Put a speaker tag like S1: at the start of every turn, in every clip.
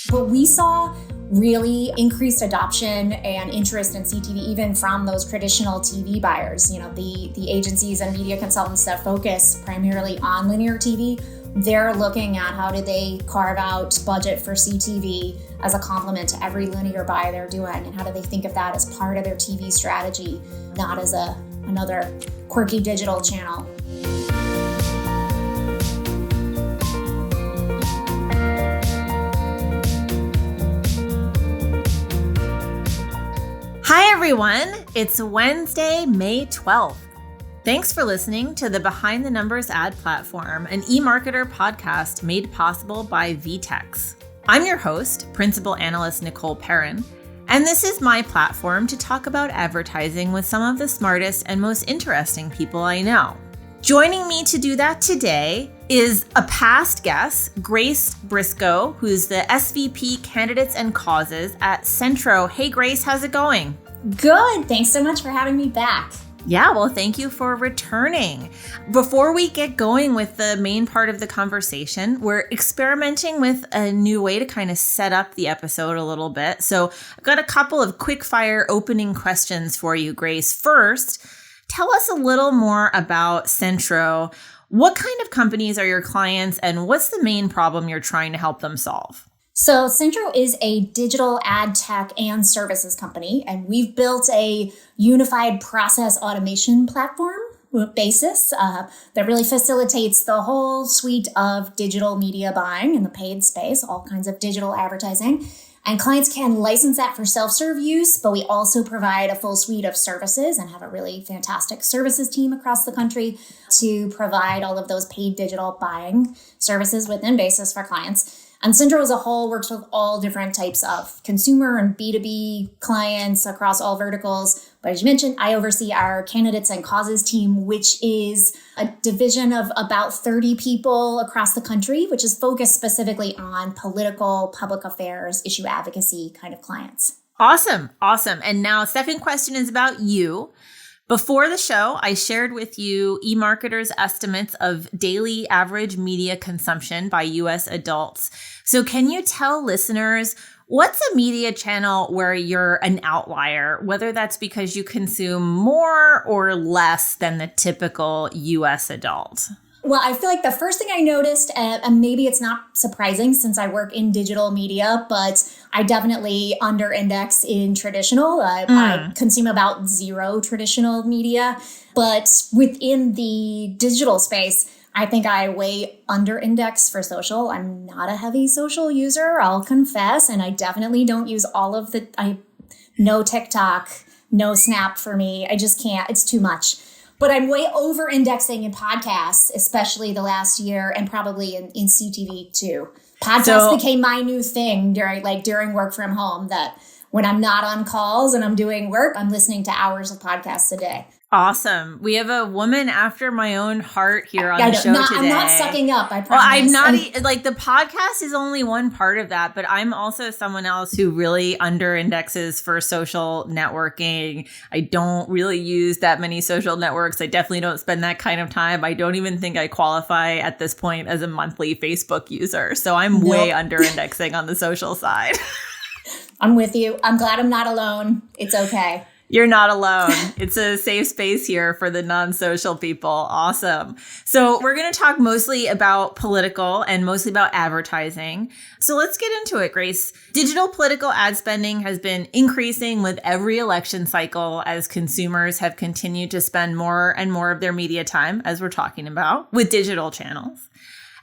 S1: But we saw really increased adoption and interest in CTV even from those traditional TV buyers. You know, the agencies and media consultants that focus primarily on linear TV, they're looking at how do they carve out budget for CTV as a complement to every linear buy they're doing, and how do they think of that as part of their TV strategy, not as another quirky digital channel.
S2: Hi everyone, it's Wednesday, May 12th. Thanks for listening to the Behind the Numbers ad platform, an eMarketer podcast made possible by VTEX. I'm your host, Principal Analyst Nicole Perrin, and this is my platform to talk about advertising with some of the smartest and most interesting people I know. Joining me to do that today is a past guest, Grace Briscoe, who's the SVP Candidates and Causes at Centro. Hey Grace, how's it going?
S1: Good. Thanks so much for having me back.
S2: Yeah, well, thank you for returning. Before we get going with the main part of the conversation, we're experimenting with a new way to kind of set up the episode a little bit. So I've got a couple of quick fire opening questions for you, Grace. First, tell us a little more about Centro. What kind of companies are your clients, and what's the main problem you're trying to help them solve?
S1: So Centro is a digital ad tech and services company, and we've built a unified process automation platform basis that really facilitates the whole suite of digital media buying in the paid space, all kinds of digital advertising. And clients can license that for self-serve use, but we also provide a full suite of services and have a really fantastic services team across the country to provide all of those paid digital buying services within basis for clients. And Centro as a whole works with all different types of consumer and B2B clients across all verticals. But as you mentioned, I oversee our Candidates and Causes team, which is a division of about 30 people across the country, which is focused specifically on political, public affairs, issue advocacy kind of clients.
S2: Awesome. And now second question is about you. Before the show, I shared with you eMarketer's estimates of daily average media consumption by U.S. adults. So can you tell listeners, what's a media channel where you're an outlier, whether that's because you consume more or less than the typical U.S. adult?
S1: Well, I feel like the first thing I noticed, and maybe it's not surprising since I work in digital media, but I definitely under-index in traditional. I consume about zero traditional media. But within the digital space, I think I way under-index for social. I'm not a heavy social user, I'll confess, and I definitely don't use all of no TikTok, no Snap for me. I just can't. It's too much. But I'm way over-indexing in podcasts, especially the last year, and probably in CTV too. Podcasts became my new thing during work from home, that when I'm not on calls and I'm doing work, I'm listening to hours of podcasts a day.
S2: Awesome. We have a woman after my own heart here on the show today.
S1: I'm not sucking up, I promise.
S2: Well, I'm not, the podcast is only one part of that, but I'm also someone else who really under-indexes for social networking. I don't really use that many social networks. I definitely don't spend that kind of time. I don't even think I qualify at this point as a monthly Facebook user. So I'm way under-indexing on the social side.
S1: I'm with you. I'm glad I'm not alone. It's okay.
S2: You're not alone. It's a safe space here for the non-social people. Awesome. So we're going to talk mostly about political and mostly about advertising. So let's get into it, Grace. Digital political ad spending has been increasing with every election cycle as consumers have continued to spend more and more of their media time, as we're talking about, with digital channels.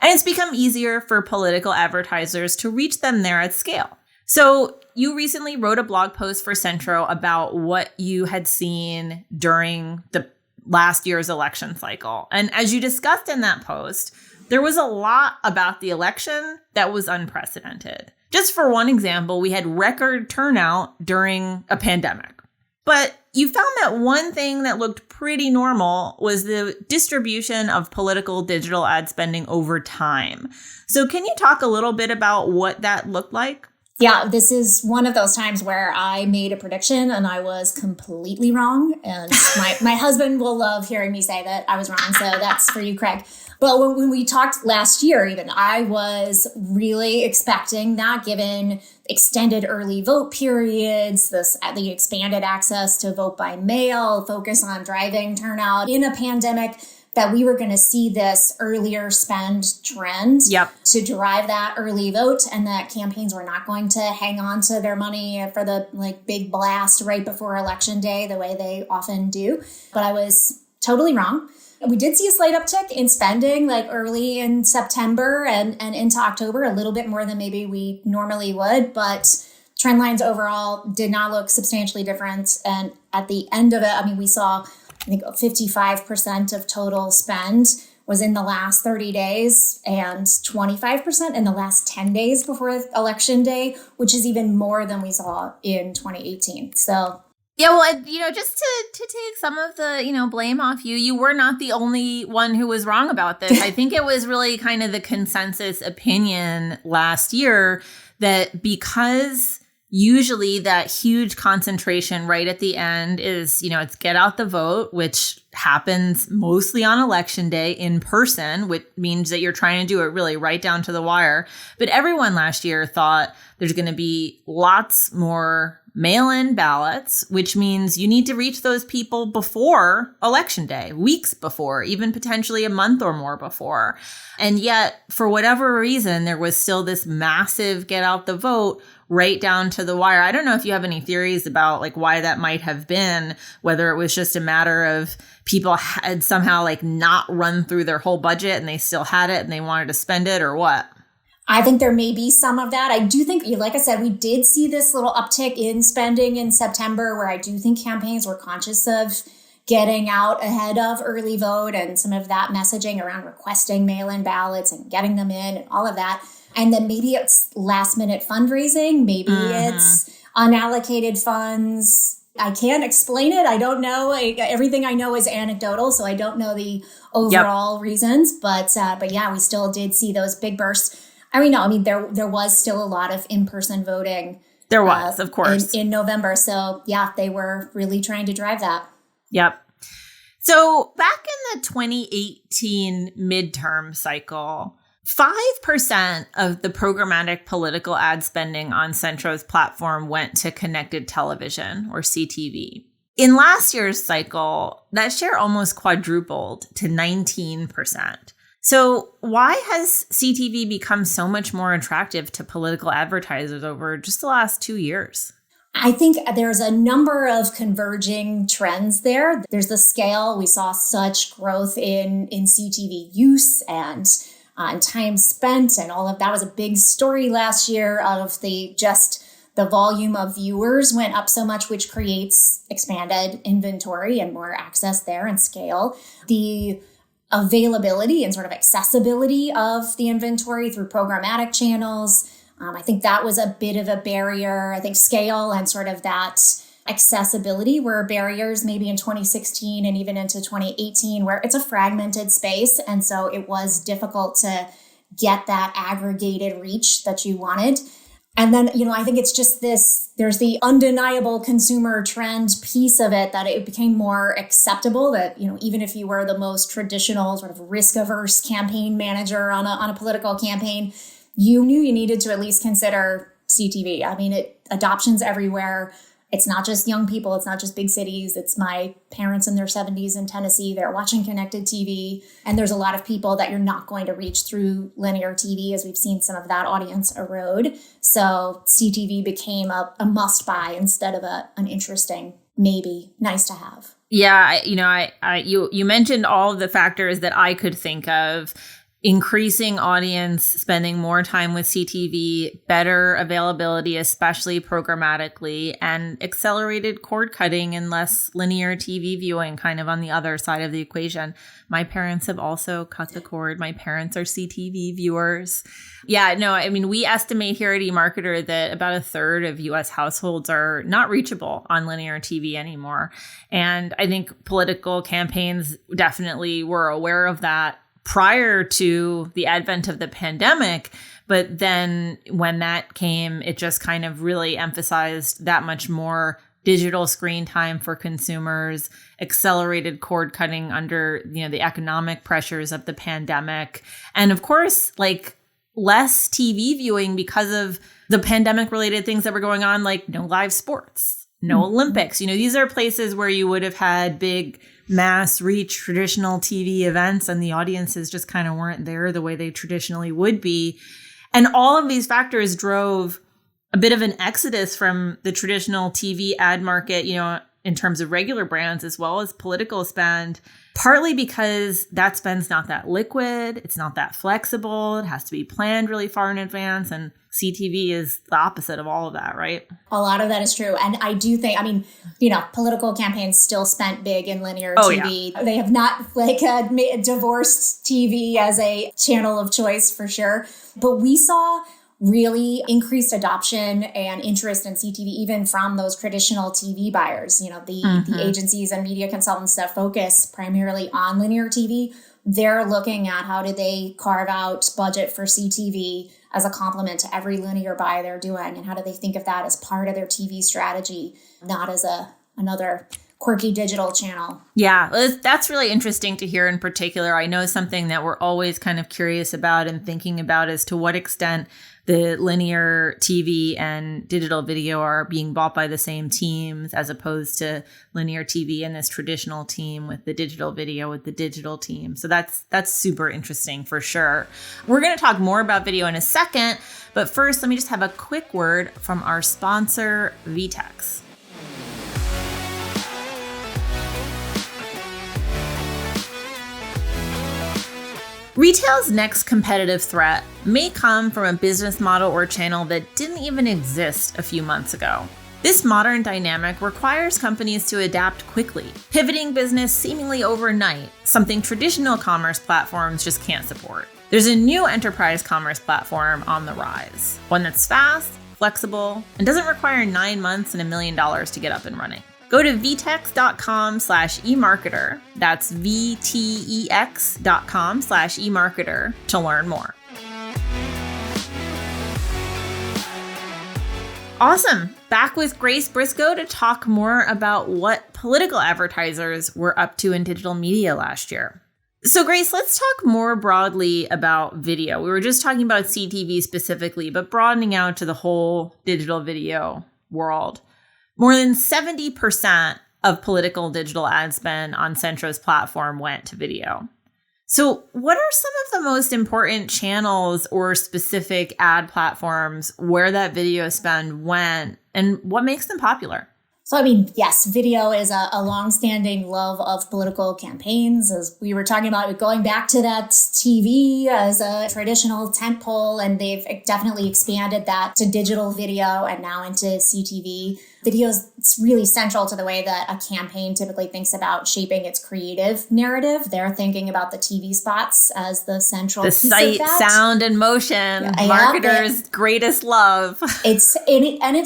S2: And it's become easier for political advertisers to reach them there at scale. So you recently wrote a blog post for Centro about what you had seen during the last year's election cycle. And as you discussed in that post, there was a lot about the election that was unprecedented. Just for one example, we had record turnout during a pandemic. But you found that one thing that looked pretty normal was the distribution of political digital ad spending over time. So can you talk a little bit about what that looked like?
S1: Yeah, this is one of those times where I made a prediction and I was completely wrong. And my husband will love hearing me say that I was wrong. So that's for you, Craig. But when we talked last year, even I was really expecting that, given extended early vote periods, the expanded access to vote by mail, focus on driving turnout in a pandemic, that we were going to see this earlier spend trend to drive that early vote, and that campaigns were not going to hang on to their money for the big blast right before election day the way they often do. But I was totally wrong. We did see a slight uptick in spending early in September and into October, a little bit more than maybe we normally would, but trend lines overall did not look substantially different. And at the end of it, we saw, I think 55% of total spend was in the last 30 days and 25% in the last 10 days before election day, which is even more than we saw in 2018. So
S2: yeah, well, just to take some of the, blame off you, you were not the only one who was wrong about this. I think it was really kind of the consensus opinion last year that because usually that huge concentration right at the end is, it's get out the vote, which happens mostly on election day in person, which means that you're trying to do it really right down to the wire. But everyone last year thought there's going to be lots more mail-in ballots, which means you need to reach those people before election day, weeks before, even potentially a month or more before. And yet, for whatever reason, there was still this massive get out the vote right down to the wire. I don't know if you have any theories about why that might have been, whether it was just a matter of people had somehow not run through their whole budget and they still had it and they wanted to spend it, or what.
S1: I think there may be some of that. I do think, like I said, we did see this little uptick in spending in September, where I do think campaigns were conscious of getting out ahead of early vote and some of that messaging around requesting mail-in ballots and getting them in and all of that. And then maybe it's last minute fundraising. Maybe it's unallocated funds. I can't explain it. I don't know. Everything I know is anecdotal, so I don't know the overall reasons. But yeah, we still did see those big bursts. There was still a lot of in-person voting.
S2: There was, of course.
S1: In November. So yeah, they were really trying to drive that.
S2: Yep. So back in the 2018 midterm cycle, 5% of the programmatic political ad spending on Centro's platform went to connected television, or CTV. In last year's cycle, that share almost quadrupled to 19%. So why has CTV become so much more attractive to political advertisers over just the last 2 years?
S1: I think there's a number of converging trends there. There's the scale. We saw such growth in CTV use and time spent, and all of that was a big story last year of the volume of viewers went up so much, which creates expanded inventory and more access there and scale. The availability and sort of accessibility of the inventory through programmatic channels. I think that was a bit of a barrier. I think scale and sort of that accessibility were barriers maybe in 2016 and even into 2018, where it's a fragmented space. And so it was difficult to get that aggregated reach that you wanted. And then, I think it's just there's the undeniable consumer trend piece of it, that it became more acceptable that, even if you were the most traditional sort of risk-averse campaign manager on a political campaign, you knew you needed to at least consider CTV. Adoption's everywhere. It's not just young people. It's not just big cities. It's my parents in their 70s in Tennessee. They're watching connected TV. And there's a lot of people that you're not going to reach through linear TV, as we've seen some of that audience erode. So CTV became a must buy instead of an interesting, maybe nice to have.
S2: Yeah. You mentioned all of the factors that I could think of. Increasing audience, spending more time with CTV, better availability, especially programmatically, and accelerated cord cutting and less linear TV viewing kind of on the other side of the equation. My parents have also cut the cord. My parents are CTV viewers. Yeah, no, we estimate here at eMarketer that about a third of U.S. households are not reachable on linear TV anymore. And I think political campaigns definitely were aware of that prior to the advent of the pandemic. But then when that came, it just kind of really emphasized that much more digital screen time for consumers, accelerated cord cutting under, the economic pressures of the pandemic. And of course, like less TV viewing because of the pandemic related things that were going on, like no live sports, no Olympics. These are places where you would have had big mass reach traditional TV events and the audiences just kind of weren't there the way they traditionally would be. And all of these factors drove a bit of an exodus from the traditional TV ad market, in terms of regular brands as well as political spend, partly because that spend's not that liquid. It's not that flexible. It has to be planned really far in advance. And CTV is the opposite of all of that, right?
S1: A lot of that is true. And I do think, political campaigns still spent big in linear TV. Yeah. They have not divorced TV as a channel of choice for sure. But we saw really increased adoption and interest in CTV, even from those traditional TV buyers. The agencies and media consultants that focus primarily on linear TV, they're looking at how do they carve out budget for CTV as a complement to every linear buy they're doing, and how do they think of that as part of their TV strategy, not as another quirky digital channel.
S2: Yeah, that's really interesting to hear in particular. I know something that we're always kind of curious about and thinking about is to what extent the linear TV and digital video are being bought by the same teams as opposed to linear TV and this traditional team with the digital video with the digital team. So that's super interesting for sure. We're going to talk more about video in a second, but first let me just have a quick word from our sponsor, VTEX. Retail's next competitive threat may come from a business model or channel that didn't even exist a few months ago. This modern dynamic requires companies to adapt quickly, pivoting business seemingly overnight, something traditional commerce platforms just can't support. There's a new enterprise commerce platform on the rise, one that's fast, flexible, and doesn't require 9 months and $1 million to get up and running. Go to vtex.com/eMarketer. That's VTEX.com/eMarketer to learn more. Awesome. Back with Grace Briscoe to talk more about what political advertisers were up to in digital media last year. So Grace, let's talk more broadly about video. We were just talking about CTV specifically, but broadening out to the whole digital video world. More than 70% of political digital ad spend on Centro's platform went to video. So what are some of the most important channels or specific ad platforms where that video spend went, and what makes them popular?
S1: So, yes, video is a longstanding love of political campaigns. As we were talking about, going back to that TV as a traditional tentpole, and they've definitely expanded that to digital video and now into CTV. Video is really central to the way that a campaign typically thinks about shaping its creative narrative. They're thinking about the TV spots as the central piece
S2: sight,
S1: of that.
S2: Sound, and motion. Marketers' greatest love.
S1: It's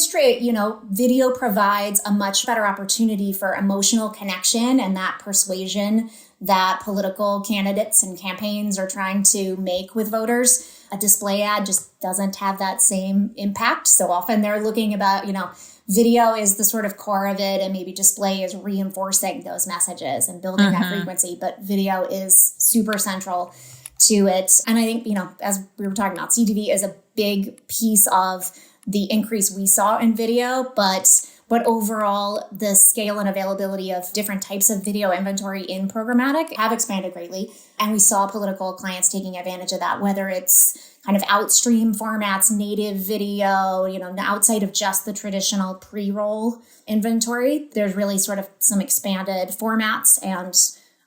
S1: straight. Video provides a much better opportunity for emotional connection and that persuasion that political candidates and campaigns are trying to make with voters. A display ad just doesn't have that same impact. So often they're looking about, video is the sort of core of it, and maybe display is reinforcing those messages and building that frequency. But video is super central to it. And I think, as we were talking about, CTV is a big piece of the increase we saw in video, but overall, the scale and availability of different types of video inventory in programmatic have expanded greatly. And we saw political clients taking advantage of that, whether it's kind of outstream formats, native video, outside of just the traditional pre-roll inventory. There's really sort of some expanded formats and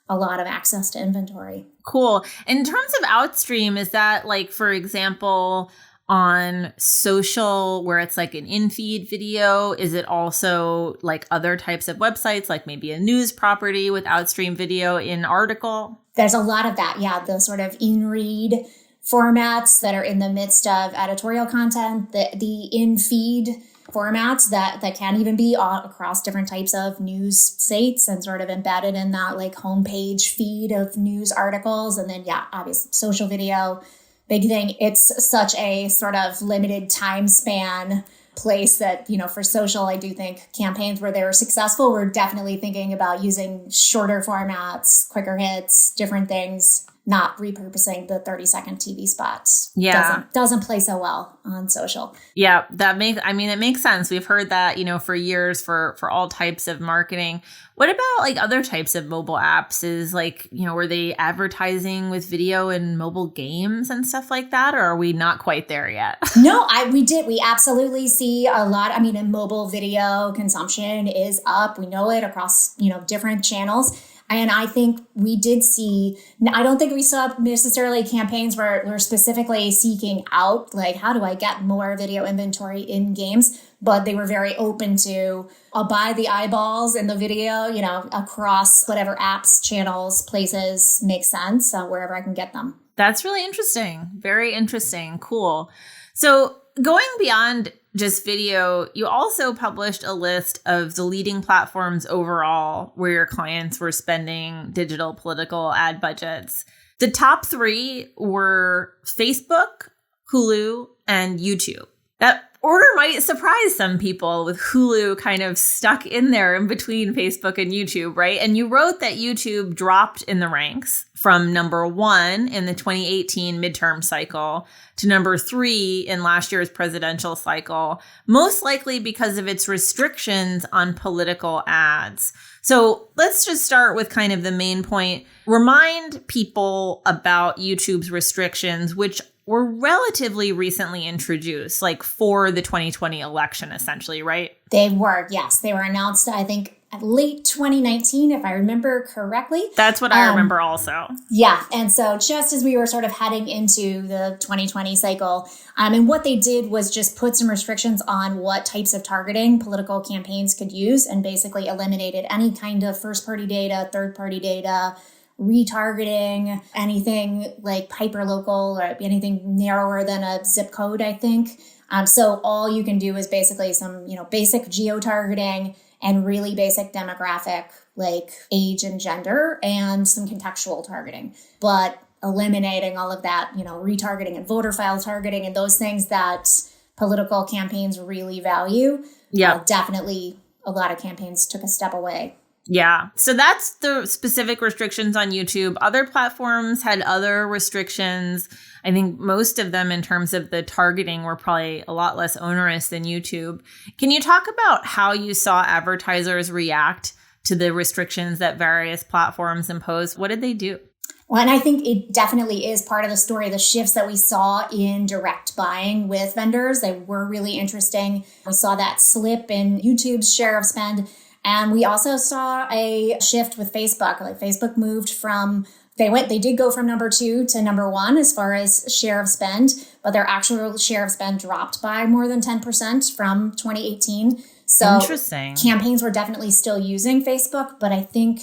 S1: a lot of access to inventory.
S2: Cool. In terms of outstream, is that for example, on social where it's like an in-feed video? Is it also like other types of websites, like maybe a news property with outstream video in article?
S1: There's a lot of that. Yeah. The sort of in-read formats that are in the midst of editorial content, the in-feed formats that can even be across different types of news sites and sort of embedded in that homepage feed of news articles. And then, obviously social video, big thing. It's such a sort of limited time span place that, for social, I do think campaigns where they were successful, we're definitely thinking about using shorter formats, quicker hits, different things, not repurposing the 30-second TV spots.
S2: Yeah.
S1: Doesn't play so well on social.
S2: Yeah, it makes sense. We've heard that, for years for all types of marketing. What about other types of mobile apps? Is were they advertising with video and mobile games and stuff like that? Or are we not quite there yet?
S1: No, we absolutely see a lot. And mobile video consumption is up. We know it across, different channels. And I think we did see, I don't think we saw necessarily campaigns where we're specifically seeking out, how do I get more video inventory in games? But they were very open to, I'll buy the eyeballs in the video, across whatever apps, channels, places make sense, wherever I can get them.
S2: That's really interesting. Very interesting. Cool. So going beyond just video, you also published a list of the leading platforms overall where your clients were spending digital political ad budgets. The top 3 were Facebook, Hulu, and YouTube. That order might surprise some people, with Hulu kind of stuck in there in between Facebook and YouTube, right? And you wrote that YouTube dropped in the ranks from number 1 in the 2018 midterm cycle to number 3 in last year's presidential cycle, most likely because of its restrictions on political ads. So let's just start with kind of the main point. Remind people about YouTube's restrictions, which were relatively recently introduced, for the 2020 election, essentially, right?
S1: They were, yes. They were announced, I think, late 2019, if I remember correctly.
S2: That's what I remember also.
S1: Yeah. And so just as we were sort of heading into the 2020 cycle, and what they did was just put some restrictions on what types of targeting political campaigns could use, and basically eliminated any kind of first-party data, third-party data, retargeting, anything like hyperlocal or anything narrower than a zip code, I think. So all you can do is basically some, basic geo-targeting and really basic demographic, like age and gender, and some contextual targeting. But eliminating all of that, retargeting and voter file targeting and those things that political campaigns really value.
S2: Yeah,
S1: definitely a lot of campaigns took a step away.
S2: Yeah. So that's the specific restrictions on YouTube. Other platforms had other restrictions. I think most of them in terms of the targeting were probably a lot less onerous than YouTube. Can you talk about how you saw advertisers react to the restrictions that various platforms impose? What did they do?
S1: Well, and I think it definitely is part of the story. The shifts that we saw in direct buying with vendors, they were really interesting. We saw that slip in YouTube's share of spend. And we also saw a shift with Facebook. Facebook moved from, they did go from number 2 to number 1 as far as share of spend, but their actual share of spend dropped by more than 10% from 2018. So
S2: interesting.
S1: Campaigns were definitely still using Facebook, but I think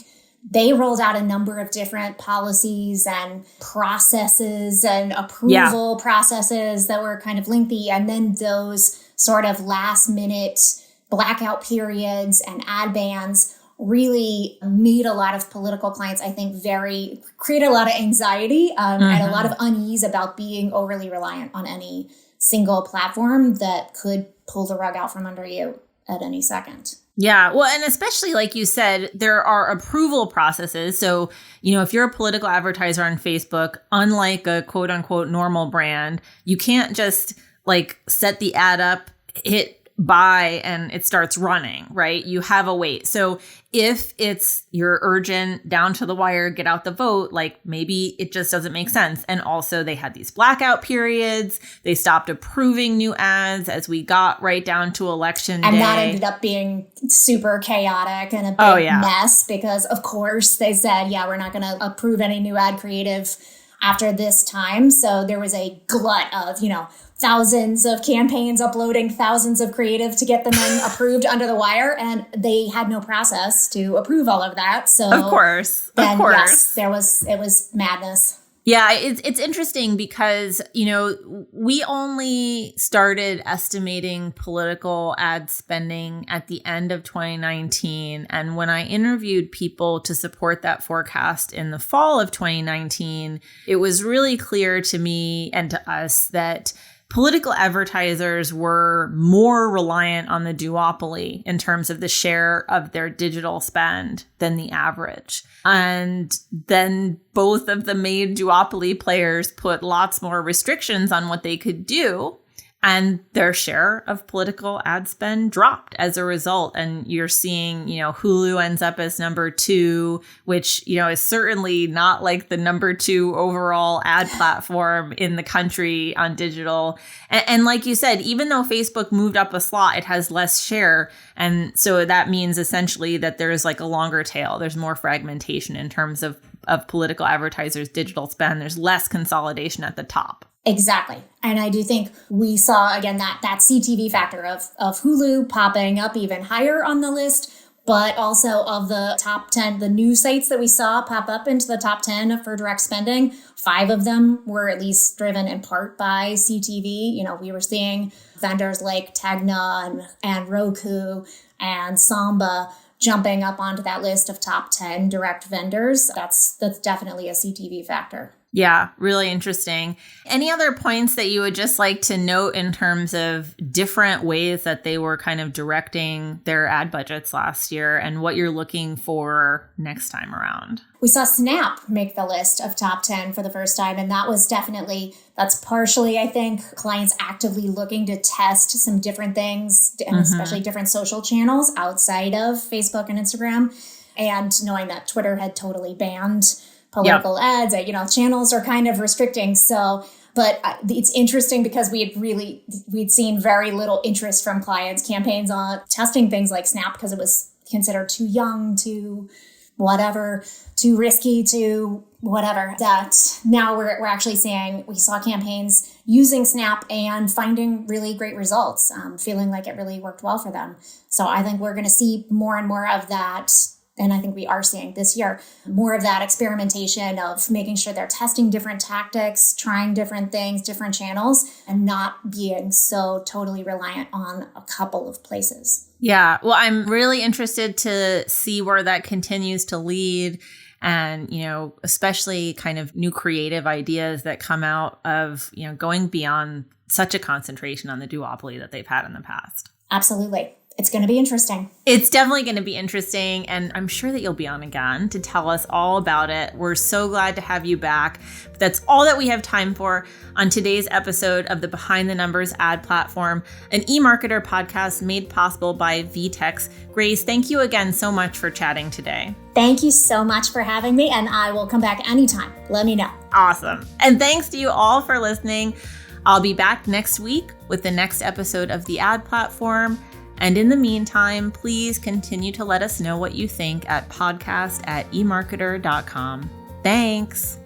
S1: they rolled out a number of different policies and processes and approval processes that were kind of lengthy. And then those sort of last minute blackout periods and ad bans really made a lot of political clients, I think, create a lot of anxiety and a lot of unease about being overly reliant on any single platform that could pull the rug out from under you at any second.
S2: Yeah. Well, and especially like you said, there are approval processes. So, if you're a political advertiser on Facebook, unlike a quote unquote normal brand, you can't just set the ad up, hit buy, and it starts running, right? You have a wait. So if it's you're urgent, down to the wire, get out the vote, maybe it just doesn't make sense. And also they had these blackout periods. They stopped approving new ads as we got right down to election day.
S1: And that ended up being super chaotic and a big mess because, of course, they said, we're not going to approve any new ad creative after this time. So there was a glut of, thousands of campaigns uploading thousands of creative to get them then approved under the wire. And they had no process to approve all of that. So
S2: of course,
S1: yes, it was madness.
S2: Yeah, it's interesting because, we only started estimating political ad spending at the end of 2019. And when I interviewed people to support that forecast in the fall of 2019, it was really clear to me and to us that political advertisers were more reliant on the duopoly in terms of the share of their digital spend than the average. And then both of the main duopoly players put lots more restrictions on what they could do. And their share of political ad spend dropped as a result. And you're seeing, Hulu ends up as number 2, which, is certainly not like the number 2 overall ad platform in the country on digital. And like you said, even though Facebook moved up a slot, it has less share. And so that means essentially that there's like a longer tail. There's more fragmentation in terms of political advertisers' digital spend. There's less consolidation at the top.
S1: Exactly. And I do think we saw, again, that CTV factor of Hulu popping up even higher on the list, but also of the top 10, the new sites that we saw pop up into the top 10 for direct spending, 5 of them were at least driven in part by CTV. We were seeing vendors like Tegna and Roku and Samba jumping up onto that list of top 10 direct vendors. That's definitely a CTV factor.
S2: Yeah, really interesting. Any other points that you would just like to note in terms of different ways that they were kind of directing their ad budgets last year and what you're looking for next time around?
S1: We saw Snap make the list of top 10 for the first time. And that's partially, I think, clients actively looking to test some different things, and especially different social channels outside of Facebook and Instagram. And knowing that Twitter had totally banned political ads, channels are kind of restricting. But it's interesting because we'd seen very little interest from clients' campaigns on testing things like Snap because it was considered too young, too whatever, too risky, too whatever. That now we're actually seeing, we saw campaigns using Snap and finding really great results, feeling like it really worked well for them. So I think we're going to see more and more of that. And I think we are seeing this year more of that experimentation of making sure they're testing different tactics, trying different things, different channels, and not being so totally reliant on a couple of places.
S2: Yeah. Well, I'm really interested to see where that continues to lead and, especially kind of new creative ideas that come out of, going beyond such a concentration on the duopoly that they've had in the past.
S1: Absolutely. It's going to be interesting.
S2: It's definitely going to be interesting. And I'm sure that you'll be on again to tell us all about it. We're so glad to have you back. But that's all that we have time for on today's episode of the Behind the Numbers ad platform, an eMarketer podcast made possible by VTEX. Grace, thank you again so much for chatting today.
S1: Thank you so much for having me. And I will come back anytime. Let me know.
S2: Awesome. And thanks to you all for listening. I'll be back next week with the next episode of the ad platform. And in the meantime, please continue to let us know what you think at podcast@emarketer.com. Thanks.